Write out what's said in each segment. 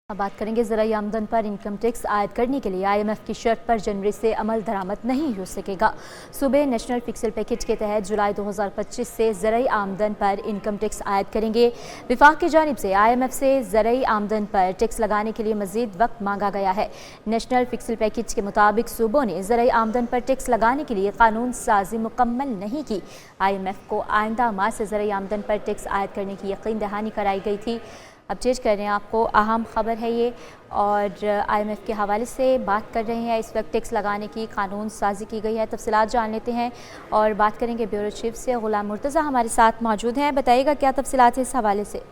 अब बात करेंगे ज़राई आमदन पर इनकम टैक्स आयद करने के लिए IMF की शर्त पर जनवरी से अमल दरामद नहीं हो सकेगा। सूबे नेशनल फिस्कल पैकेज के तहत जुलाई 2025 से ज़राई आमदन पर इनकम टैक्स आयद करेंगे। विफाक की जानिब से IMF से ज़राई आमदन पर टैक्स लगाने के लिए मज़ीद वक्त मांगा गया है। नेशनल फिस्कल पैकेज के मुताबिक सूबों ने ज़राई आमदन पर टैक्स लगाने के लिए कानून साजी मुकम्मल नहीं की। IMF को आइंदा माह से ज़राई आमदन पर टैक्स आयद करने की यकीन दहानी कराई गई थी। अपडेट कर रहे हैं आपको, अहम खबर है ये, और IMF के हवाले से बात कर रहे हैं। इस वक्त टैक्स लगाने की कानून साजी की गई है, तफसीलात जान लेते हैं और बात करेंगे ब्यूरो चीफ से। गुलाम मुर्तज़ा हमारे साथ मौजूद हैं, बताइएगा क्या तफसीलात है इस हवाले से।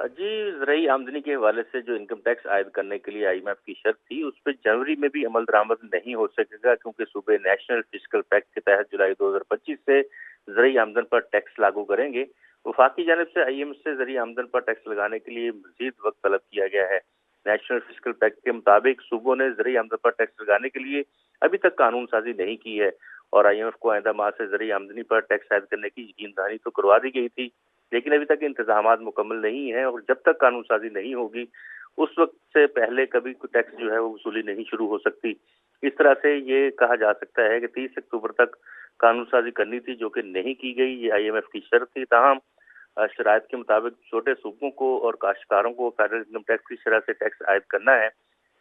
जी, ज़राई आमदनी के हवाले से जो इनकम टैक्स आयद करने के लिए IMF की शर्त थी, उस पर जनवरी में भी अमल दरामद नहीं हो सकेगा, क्योंकि सूबे नेशनल फिस्कल पैक्ट के तहत जुलाई 2025 से ज़राई आमदन पर टैक्स लागू करेंगे। वफाकी जानिब से IMF से ज़राई आमदन पर टैक्स लगाने के लिए मजीद वक्त तलब किया गया है। नेशनल फिस्कल पैक्ट के मुताबिक सूबों ने ज़राई आमदन पर टैक्स लगाने के लिए अभी तक कानून साजी नहीं की है, और IMF को आइंदा माह से ज़राई आमदनी पर टैक्स आयद करने की यकीन दहानी तो करवा दी गई थी, लेकिन अभी तक इंतजामात मुकम्मल नहीं है, और जब तक कानून साजी नहीं होगी उस वक्त से पहले कभी टैक्स जो है वो वसूली नहीं शुरू हो सकती। इस तरह से ये कहा जा सकता है कि 30 अक्टूबर तक कानून साजी करनी थी, जो कि नहीं की गई। ये IMF की शर्त थी। ताहम शराइत के मुताबिक छोटे सूबों को और काश्तकारों को फेडरल इनकम टैक्स की शरह से टैक्स आयद करना है।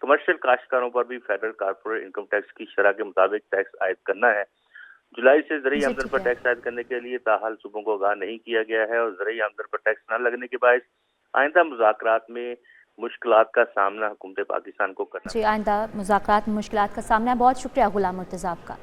कमर्शियल काश्तकारों पर भी फेडरल कॉर्पोरेट इनकम टैक्स की शरह के मुताबिक टैक्स आयद करना है। जुलाई से ज़राई जी आमदन ठीक पर है। टैक्स आयद करने के लिए ताहाल सूबों को आगाह नहीं किया गया है, और ज़राई आमदन पर टैक्स न लगने के बायस आइंदा मुज़ाकरात में मुश्किलात का सामना हुकूमत पाकिस्तान को करना। जी, आइंदा मुज़ाकरात में मुश्किलात का सामना है। बहुत शुक्रिया गुलाम मुर्तज़ा आपका।